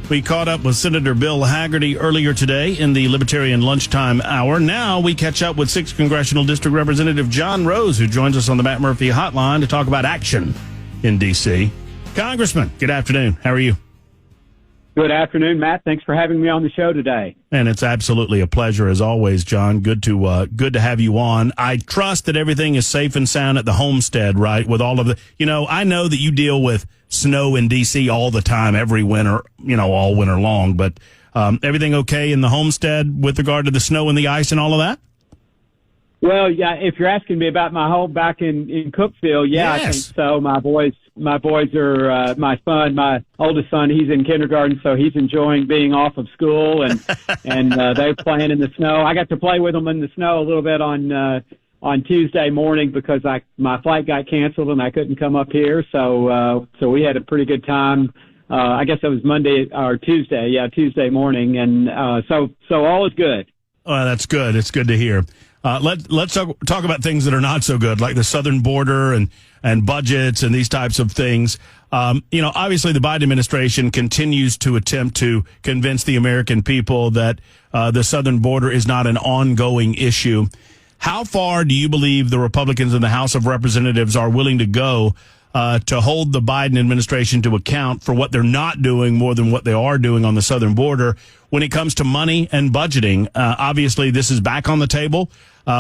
We caught up with Senator Bill Hagerty earlier today in the Libertarian Lunchtime Hour. Now we catch up with 6th Congressional District Representative John Rose, who joins us on the Matt Murphy Hotline to talk about action in D.C. Congressman, good afternoon. How are you? Good afternoon, Matt. Thanks for having me on the show today. And it's absolutely a pleasure as always, John. Good to have you on. I trust that everything is safe and sound at the homestead, right? With all of the, I know that you deal with snow in D.C. all the time, every winter, all winter long. But everything okay in the homestead with regard to the snow and the ice and all of that? Well, yeah. If you're asking me about my home back in Cookeville, yeah, yes. I think so. My boys are my oldest son. He's in kindergarten, so he's enjoying being off of school, and they're playing in the snow. I got to play with them in the snow a little bit on Tuesday morning because my flight got canceled and I couldn't come up here. So we had a pretty good time. I guess it was Monday or Tuesday. Yeah, Tuesday morning, and so all is good. That's good. It's good to hear. Let's talk about things that are not so good, like the southern border and budgets and these types of things. Obviously the Biden administration continues to attempt to convince the American people that the southern border is not an ongoing issue. How far do you believe the Republicans in the House of Representatives are willing to go to hold the Biden administration to account for what they're not doing more than what they are doing on the southern border when it comes to money and budgeting? Obviously, this is back on the table.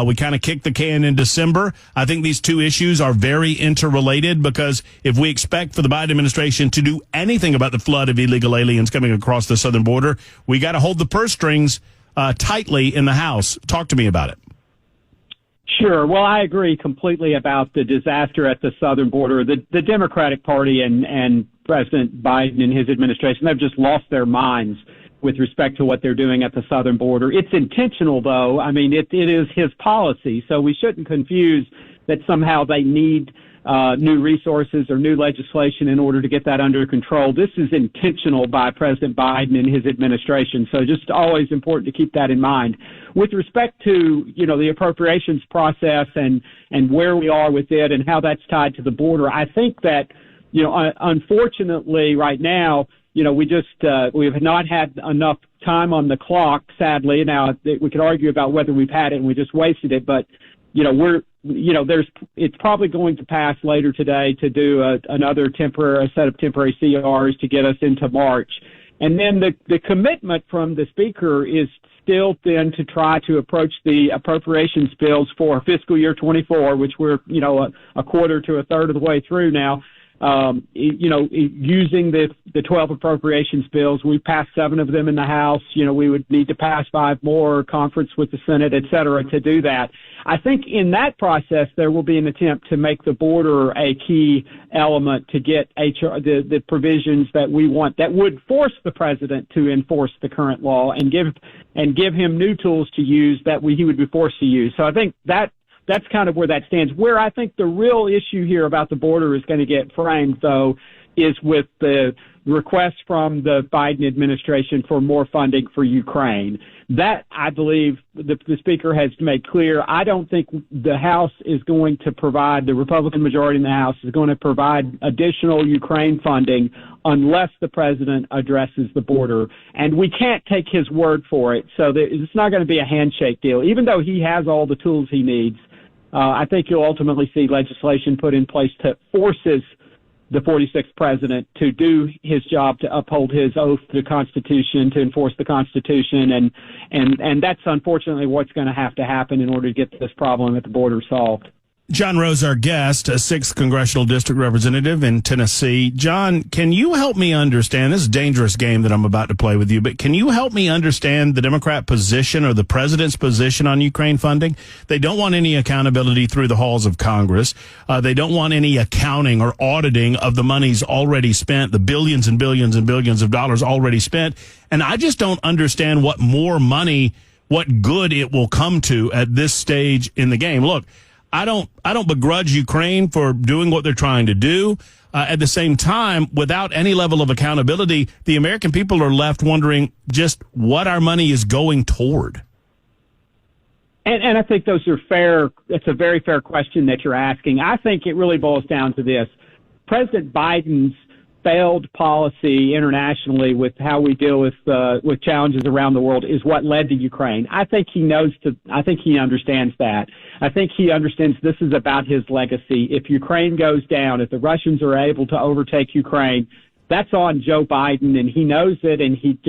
We kind of kicked the can in December. I think these two issues are very interrelated because if we expect for the Biden administration to do anything about the flood of illegal aliens coming across the southern border, we got to hold the purse strings tightly in the House. Talk to me about it. Sure. Well, I agree completely about the disaster at the southern border. The Democratic Party and President Biden and his administration, they've just lost their minds with respect to what they're doing at the southern border. It's intentional, though. I mean, it is his policy, so we shouldn't confuse that somehow they need new resources or new legislation in order to get that under control. This is intentional by President Biden and his administration, so just always important to keep that in mind. With respect to, the appropriations process and where we are with it and how that's tied to the border, I think that, unfortunately right now, we have not had enough time on the clock, sadly. Now, we could argue about whether we've had it and we just wasted it, but, it's probably going to pass later today to do a set of temporary CRs to get us into March. And then the commitment from the Speaker is still then to try to approach the appropriations bills for fiscal year 24, which we're, a quarter to a third of the way through now. Using the 12 appropriations bills, we passed 7 of them in the House. We would need to pass 5 more, conference with the Senate, et cetera, to do that. I think in that process, there will be an attempt to make the border a key element to get the provisions that we want that would force the president to enforce the current law and give him new tools to use that he would be forced to use. So I think that's kind of where that stands. Where I think the real issue here about the border is going to get framed, though, is with the request from the Biden administration for more funding for Ukraine. That, I believe, the Speaker has made clear. I don't think the House is going to provide, the Republican majority in the House is going to provide additional Ukraine funding unless the president addresses the border. And we can't take his word for it. So it's not going to be a handshake deal. Even though he has all the tools he needs, I think you'll ultimately see legislation put in place that forces the 46th president to do his job, to uphold his oath to the Constitution, to enforce the Constitution, and that's unfortunately what's going to have to happen in order to get this problem at the border solved. John Rose, our guest, a 6th Congressional District Representative in Tennessee. John, can you help me understand, this is a dangerous game that I'm about to play with you, but can you help me understand the Democrat position or the president's position on Ukraine funding? They don't want any accountability through the halls of Congress. They don't want any accounting or auditing of the monies already spent, the billions and billions and billions of dollars already spent. And I just don't understand what more money, what good it will come to at this stage in the game. Look, I don't begrudge Ukraine for doing what they're trying to do. At the same time, without any level of accountability, the American people are left wondering just what our money is going toward. And I think those are fair. It's a very fair question that you're asking. I think it really boils down to this. President Biden's failed policy internationally with how we deal with challenges around the world is what led to Ukraine. I think he understands that. I think he understands this is about his legacy. If Ukraine goes down, if the Russians are able to overtake Ukraine, that's on Joe Biden, and he knows it, and he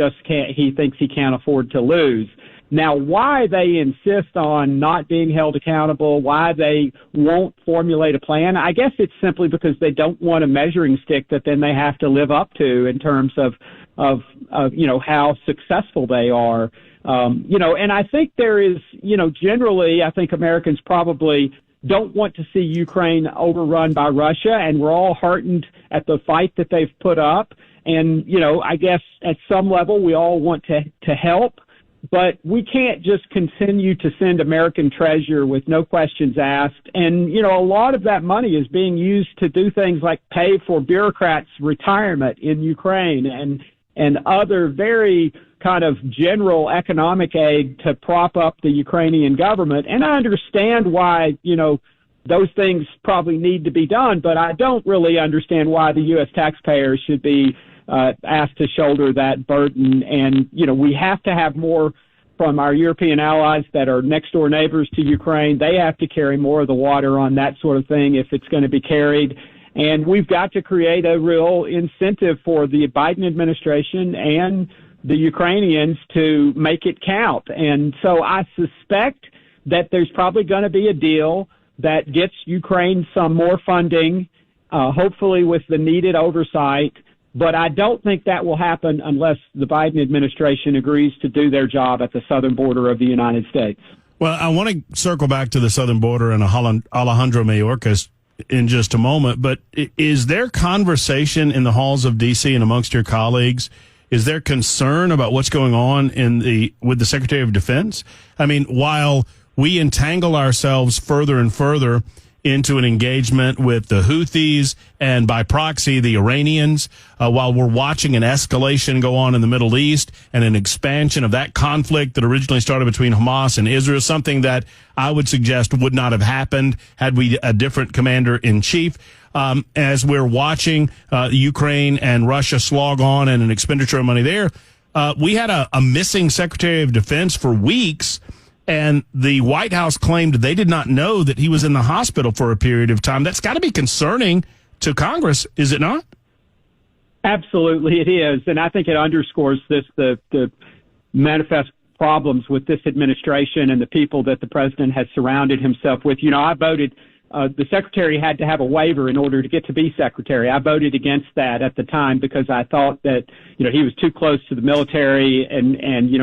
thinks he can't afford to lose. Now, why they insist on not being held accountable, why they won't formulate a plan, I guess it's simply because they don't want a measuring stick that then they have to live up to in terms of how successful they are. And I think there is, generally, I think Americans probably don't want to see Ukraine overrun by Russia, and we're all heartened at the fight that they've put up. And, I guess at some level we all want to help. But we can't just continue to send American treasure with no questions asked. And, a lot of that money is being used to do things like pay for bureaucrats' retirement in Ukraine and other very kind of general economic aid to prop up the Ukrainian government. And I understand why, those things probably need to be done, but I don't really understand why the U.S. taxpayers should be asked to shoulder that burden. And, we have to have more from our European allies that are next door neighbors to Ukraine. They have to carry more of the water on that sort of thing if it's going to be carried. And we've got to create a real incentive for the Biden administration and the Ukrainians to make it count. And so I suspect that there's probably going to be a deal that gets Ukraine some more funding, hopefully with the needed oversight. But I don't think that will happen unless the Biden administration agrees to do their job at the southern border of the United States. Well, I want to circle back to the southern border and Alejandro Mayorkas in just a moment. But is there conversation in the halls of D.C. and amongst your colleagues? Is there concern about what's going on with the Secretary of Defense? I mean, while we entangle ourselves further and further into an engagement with the Houthis and by proxy the Iranians, while we're watching an escalation go on in the Middle East and an expansion of that conflict that originally started between Hamas and Israel, something that I would suggest would not have happened had we a different commander-in-chief. As we're watching Ukraine and Russia slog on and an expenditure of money there, we had a missing Secretary of Defense for weeks. And the White House claimed they did not know that he was in the hospital for a period of time. That's got to be concerning to Congress, is it not? Absolutely, it is. And I think it underscores the manifest problems with this administration and the people that the president has surrounded himself with. I voted, the secretary had to have a waiver in order to get to be secretary. I voted against that at the time because I thought that, he was too close to the military and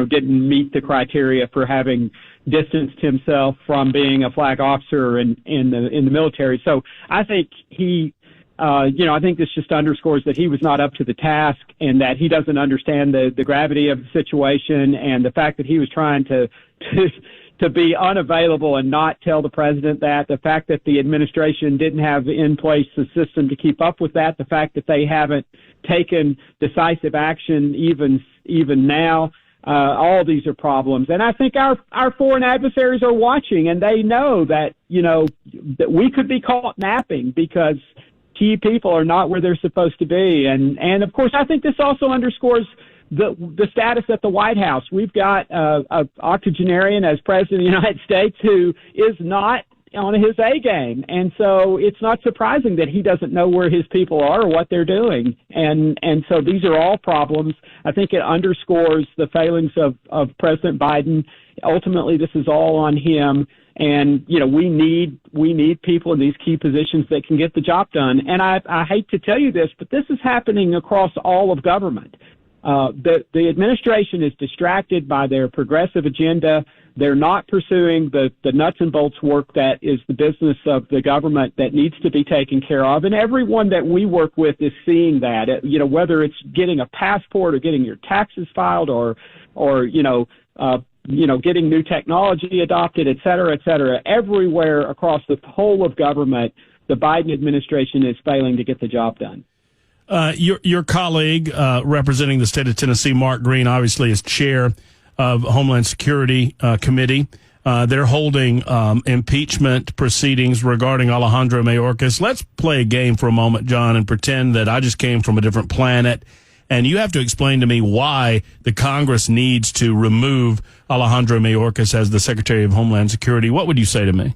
didn't meet the criteria for having distanced himself from being a flag officer in the military. So I think I think this just underscores that he was not up to the task and that he doesn't understand the gravity of the situation, and the fact that he was trying to be unavailable and not tell the president that, the fact that the administration didn't have in place a system to keep up with that, the fact that they haven't taken decisive action even now. All these are problems. And I think our foreign adversaries are watching, and they know that, that we could be caught napping because key people are not where they're supposed to be. And of course, I think this also underscores the status at the White House. We've got an octogenarian as president of the United States who is not on his A game. And so it's not surprising that he doesn't know where his people are or what they're doing. And so these are all problems. I think it underscores the failings of President Biden. Ultimately, this is all on him. And, we need people in these key positions that can get the job done. And I hate to tell you this, but this is happening across all of government. The administration is distracted by their progressive agenda. They're not pursuing the nuts and bolts work that is the business of the government that needs to be taken care of. And everyone that we work with is seeing that, whether it's getting a passport or getting your taxes filed or getting new technology adopted, et cetera, et cetera. Everywhere across the whole of government, the Biden administration is failing to get the job done. Your colleague representing the state of Tennessee, Mark Green, obviously is chair of Homeland Security Committee. They're holding impeachment proceedings regarding Alejandro Mayorkas. Let's play a game for a moment, John, and pretend that I just came from a different planet. And you have to explain to me why the Congress needs to remove Alejandro Mayorkas as the Secretary of Homeland Security. What would you say to me?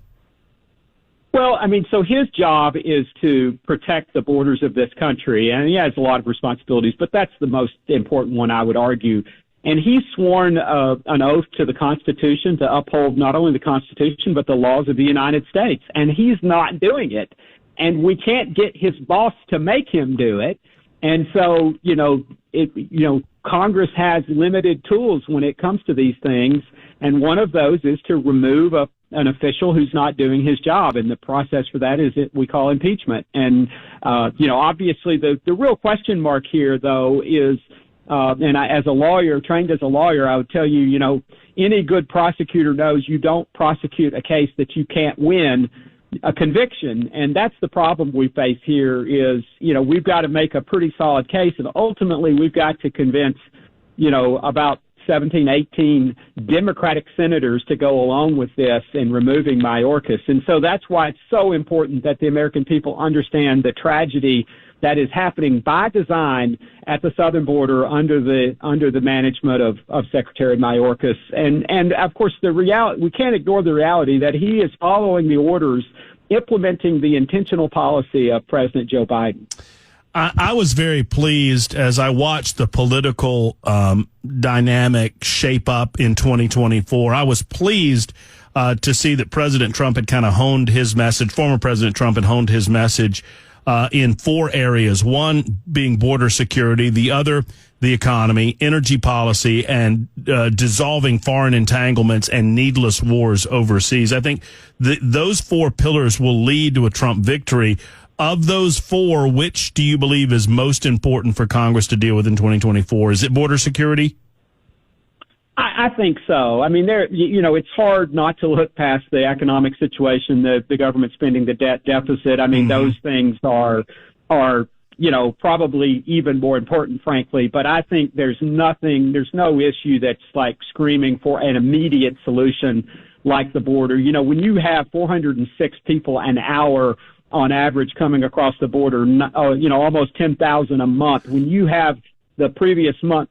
Well, I mean, so his job is to protect the borders of this country, and he has a lot of responsibilities, but that's the most important one, I would argue. And he's sworn an oath to the Constitution to uphold not only the Constitution, but the laws of the United States, and he's not doing it. And we can't get his boss to make him do it. And so, Congress has limited tools when it comes to these things, and one of those is to remove an official who's not doing his job, and the process for that is what we call impeachment. And obviously, the real question mark here, though, is, as a lawyer, trained as a lawyer, I would tell you, any good prosecutor knows you don't prosecute a case that you can't win a conviction. And that's the problem we face here is, we've got to make a pretty solid case. And ultimately, we've got to convince, about 17, 18 Democratic senators to go along with this in removing Mayorkas. And so that's why it's so important that the American people understand the tragedy that is happening by design at the southern border under the management of Secretary Mayorkas. And of course, we can't ignore the reality that he is following the orders, implementing the intentional policy of President Joe Biden. I was very pleased as I watched the political dynamic shape up in 2024. I was pleased to see that President Trump had kind of honed his message. Former President Trump had honed his message in 4 areas, one being border security, the other the economy, energy policy, and dissolving foreign entanglements and needless wars overseas. I think those 4 pillars will lead to a Trump victory. Of those 4, which do you believe is most important for Congress to deal with in 2024? Is it border security? I think so. I mean, it's hard not to look past the economic situation, the government spending, the debt deficit. I mean, those things are probably even more important, frankly. But I think there's no issue that's like screaming for an immediate solution like the border. When you have 406 people an hour on average coming across the border, almost 10,000 a month, when you have the previous month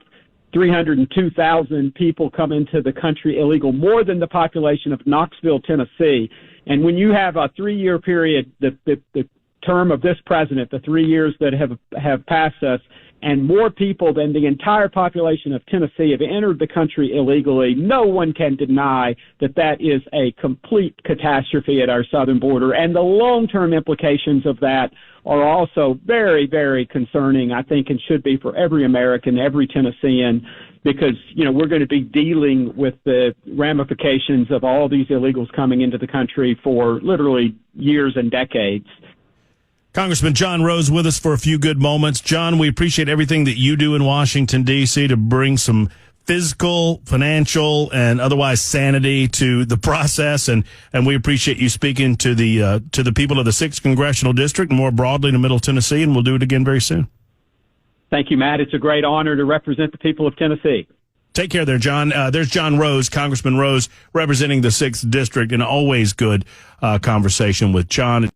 302,000 people come into the country illegal, more than the population of Knoxville, Tennessee. And when you have a 3-year period, the term of this president, the 3 years that have passed us, and more people than the entire population of Tennessee have entered the country illegally, no one can deny that is a complete catastrophe at our southern border. And the long-term implications of that are also very, very concerning, I think, and should be for every American, every Tennessean, because, we're going to be dealing with the ramifications of all these illegals coming into the country for literally years and decades. Congressman John Rose with us for a few good moments. John, we appreciate everything that you do in Washington, D.C. to bring some physical, financial, and otherwise sanity to the process, and we appreciate you speaking to the people of the 6th Congressional District and more broadly to Middle Tennessee, and we'll do it again very soon. Thank you, Matt. It's a great honor to represent the people of Tennessee. Take care there, John. There's John Rose, Congressman Rose, representing the 6th District, and always good conversation with John.